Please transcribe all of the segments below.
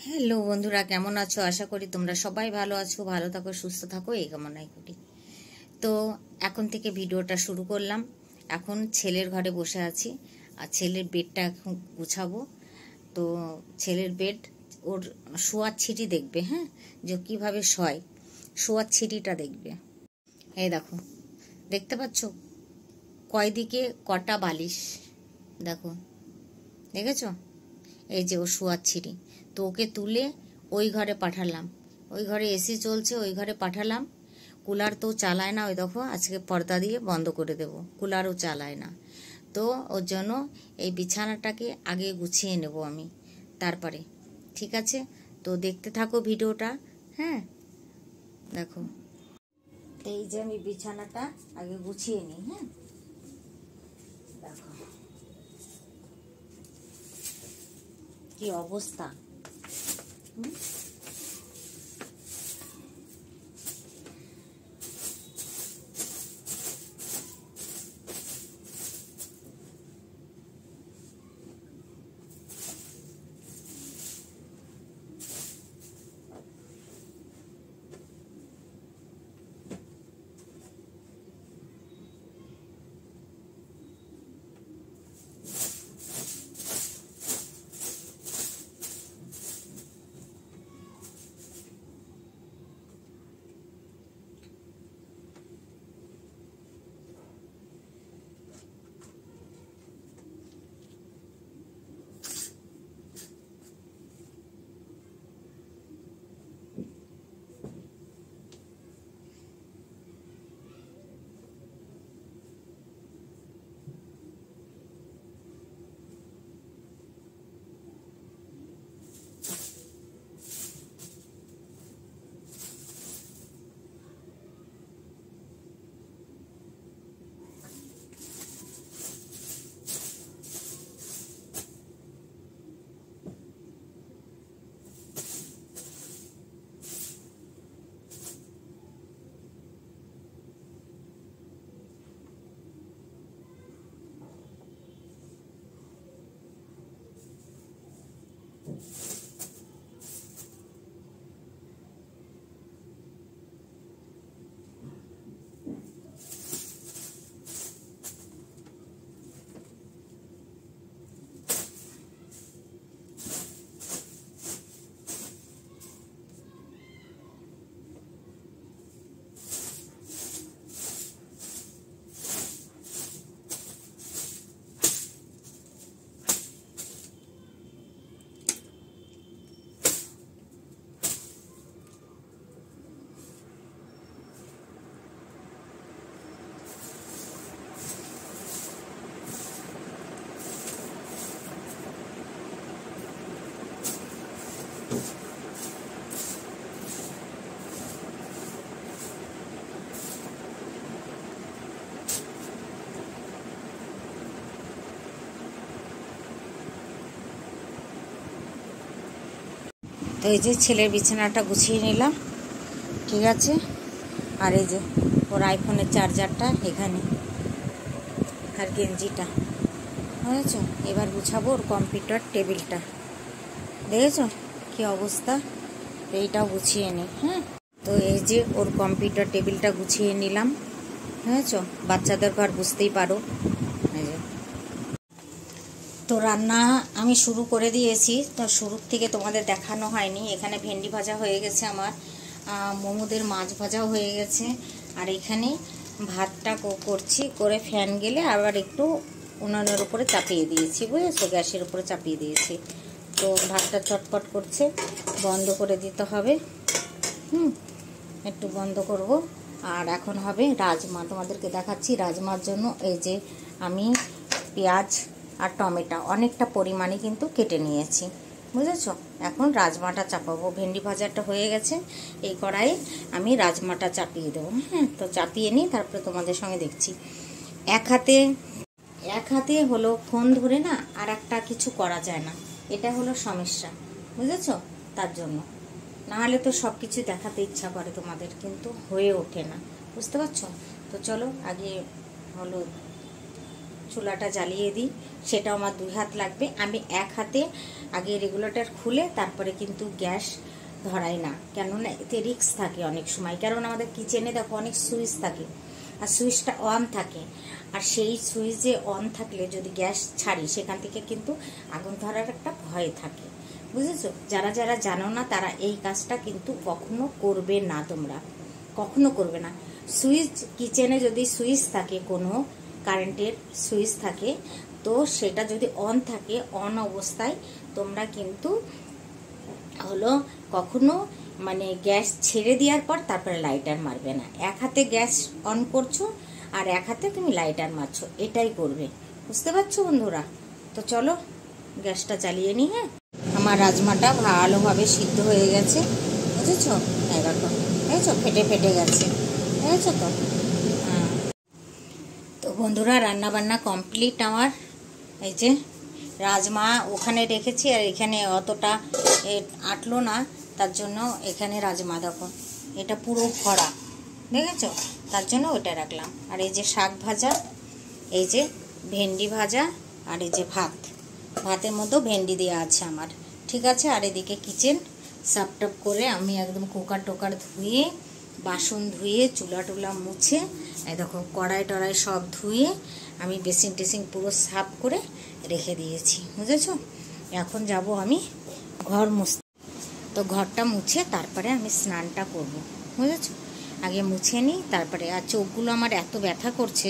Hello বন্ধুরা, কেমন আছো? আশা করি তোমরা সবাই ভালো আছো, ভালো থাকো, সুস্থ থাকো, এই কামনাই করি। তো এখন থেকে ভিডিওটা শুরু করলাম। এখন ছেলের ঘরে বসে আছি আর ছেলের বেডটা এখন গুছাবো। তো ছেলের বেড, ওর শোয়ার ছিটি দেখবে, হ্যাঁ, যে কীভাবে শয়, শোয়ার ছিটিটা দেখবে। এই দেখো, দেখতে পাচ্ছ কয়দিকে কটা বালিশ? দেখো, দেখেছো? এই যে ও শোয়ার ছিটি। তো ওকে তুলে ওই ঘরে পাঠালাম, ওই ঘরে এসি চলছে, ওই ঘরে পাঠালাম। কুলার তো চালায় না, ওই দেখো আজকে পর্দা দিয়ে বন্ধ করে দেব, কুলারও চালায় না। তো ওর জন্য এই বিছানাটাকে আগে গুছিয়ে নেব আমি, তারপরে। ঠিক আছে, তো দেখতে থাকো ভিডিওটা। হ্যাঁ, দেখো, এই যে আমি বিছানাটা আগে গুছিয়ে নিই। হ্যাঁ, দেখো কি অবস্থা। তো এই যে ছেলের বিছানাটা গুছিয়ে নিলাম, ঠিক আছে। আর এই যে ওর আইফোনের চার্জারটা এখানে, আর গেঞ্জিটা, বুঝেছো? এবার গুছাবো ওর কম্পিউটার টেবিলটা। দেখেছো কি অবস্থা? এইটাও গুছিয়ে নিই। হ্যাঁ, তো এই যে ওর কম্পিউটার টেবিলটা গুছিয়ে নিলাম, বুঝেছো? বাচ্চাদের ঘর বুঝতেই পারো। এই যে, তো রান্না আমি শুরু করে দিয়েছি, তো শুরুর থেকে তোমাদের দেখানো হয়নি। এখানে ভেন্ডি ভাজা হয়ে গেছে আমার, মোমোদের মাছ ভাজাও হয়ে গেছে, আর এখানে ভাতটা করছি, করে ফ্যান গেলে আবার একটু উনুনের উপরে চাপিয়ে দিয়েছি, বুঝেছো? গ্যাসের উপরে চাপিয়ে দিয়েছি। তো ভাতটা চটপট করছে, বন্ধ করে দিতে হবে। একটু বন্ধ করব। আর এখন হবে রাজমা, তোমাদেরকে দেখাচ্ছি। রাজমার জন্য এই যে আমি পেঁয়াজ আর টমেটো অনেকটা পরিমাণে কিন্তু কেটে নিয়েছি, বুঝেছো? এখন রাজমাটা চাপাবো। ভেন্ডি ভাজাটা হয়ে গেছে, এই কড়াইয়ে আমি রাজমাটা চাপিয়ে দেবো। হ্যাঁ, তো চাপিয়ে নিই, তারপরে তোমাদের সঙ্গে দেখছি। এক হাতে হলো ফোন ধরে না আর একটা কিছু করা যায় না, এটা হলো সমস্যা, বুঝেছো? তার জন্য, নাহলে তো সব কিছু দেখাতে ইচ্ছা করে তোমাদের, কিন্তু হয়ে ওঠে না, বুঝতে পারছো? তো চলো আগে হলো চুলাটা জ্বালিয়ে দিই, সেটাও আমার 2 হাত লাগবে। আমি এক হাতে আগে রেগুলেটর খুলে তারপরে কিন্তু গ্যাস ধরাই না, কেননা এতে রিস্ক থাকে অনেক সময়। কারণ আমাদের কিচেনে দেখো অনেক সুইচ থাকে, আর সুইচটা অন থাকে, আর সেই সুইচে অন থাকলে যদি গ্যাস ছাড়ি সেখান থেকে কিন্তু আগুন ধরার একটা ভয় থাকে, বুঝেছো? যারা যারা জানো না তারা এই কাজটা কিন্তু কখনো করবে না, তোমরা কখনো করবে না। সুইচ, কিচেনে যদি সুইচ থাকে, কোনো কারেন্টের সুইচ থাকে, তো সেটা যদি অন থাকে, অন অবস্থায় তোমরা কিন্তু হলো কখনো মানে গ্যাস ছেড়ে দেওয়ার পর তারপরে লাইটার মারবে না। এক হাতে গ্যাস অন করছো আর এক হাতে তুমি লাইটার মারছো, এটাই করবে, বুঝতে পারছো বন্ধুরা? তো চলো গ্যাসটা জ্বালিয়ে নিই। হ্যাঁ, আমার রাজমাটা ভালোভাবে সিদ্ধ হয়ে গেছে, বুঝেছো? দেখো, দেখেছো ফেটে ফেটে গেছে, দেখেছো তো? হ্যাঁ, তো বন্ধুরা রান্না বান্না কমপ্লিট আমার। এই যে রাজমা ওখানে রেখেছি, আর এখানে অতটা আটলো না, তার জন্য এখানে রাজমা দেখো এটা পুরো ভরা, দেখেছো? তার জন্য ওটা রাখলাম। আর এই যে শাক ভাজা, এই যে ভেন্ডি ভাজা, আর এই যে ভাত, ভাতের মধ্যেও ভেন্ডি দেওয়া আছে আমার, ঠিক আছে? আর এদিকে কিচেন সাফ টাপ করে আমি একদম কুকার টোকার ধুয়ে, বাসন ধুয়ে, চুলা টুলা মুছে, এই দেখো কড়াই টড়াই সব ধুয়ে আমি বেসিন টেসিন পুরো সাফ করে রেখে দিয়েছি, বুঝেছো? এখন যাব আমি ঘর মুছতে। তো ঘরটা মুছে তারপরে আমি স্নানটা করব, বুঝেছো? আগে মুছে নিই তারপরে। আর চোখগুলো আমার এত ব্যথা করছে,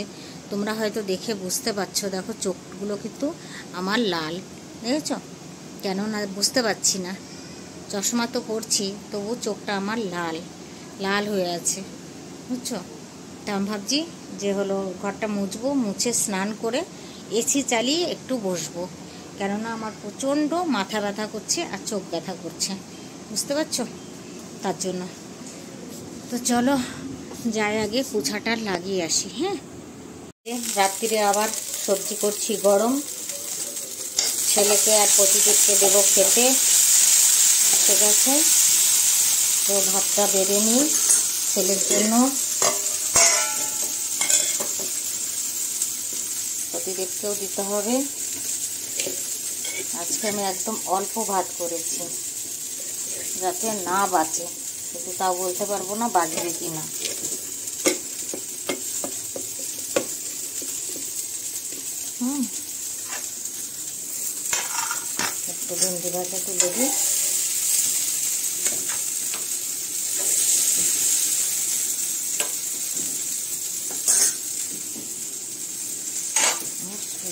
তোমরা হয়তো দেখে বুঝতে পারছো, দেখো চোখগুলো কিন্তু আমার লাল, দেখেছো? কেন না বুঝতে পারছি না, চশমা তো পরছি, তবু চোখটা আমার লাল লাল হয়ে আছে, বুঝছো? তা আমি ভাবছি যে হলো ঘরটা মুছবো, মুছে স্নান করে এসি চালিয়ে একটু বসবো, কেননা আমার প্রচণ্ড মাথা ব্যথা করছে আর চোখ ব্যথা করছে, বুঝতে পারছো? তার জন্য তো চলো যাই আগে পোছাটা লাগিয়ে আসি। হ্যাঁ, রাত্রিরে আবার সবজি করছি গরম, ছেলেকে আর প্রতিদিনকে দেবো খেতে, ঠিক আছে? তো ভাতটা বেড়ে নিই ছেলের জন্য, প্রতিদেবকেও দিতে হবে। আজকে আমি একদম অল্প ভাত করেছি যাতে না বাঁচে, কিন্তু তাও বলতে পারবো না বাঁচবে কি না। একটু ভেন্ডি ভাজা তুলে দিই।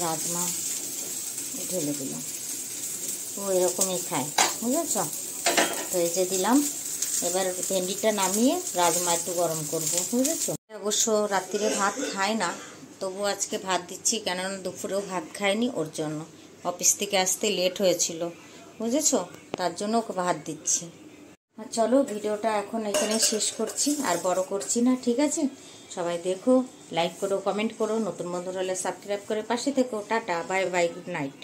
রাজমা ঢেলে দিলাম, ও এরকমই খায়, বুঝেছ? তো এই যে দিলাম, এবার ভেন্ডিটা নামিয়ে রাজমা একটু গরম করবো, বুঝেছ? অবশ্য রাত্রিরে ভাত খায় না, তবু আজকে ভাত দিচ্ছি, কেননা দুপুরেও ভাত খায়নি, ওর জন্য অফিস থেকে আসতে লেট হয়েছিল, বুঝেছ? তার জন্য ওকে ভাত দিচ্ছি। আর চলো ভিডিওটা এখন এখানে শেষ করছি, আর বড় করছি না, ঠিক আছে? সবাই দেখো, লাইক করো, কমেন্ট করো, নতুন বন্ধু হলে সাবস্ক্রাইব করে পাশে থেকো। Tata, bye bye, good night.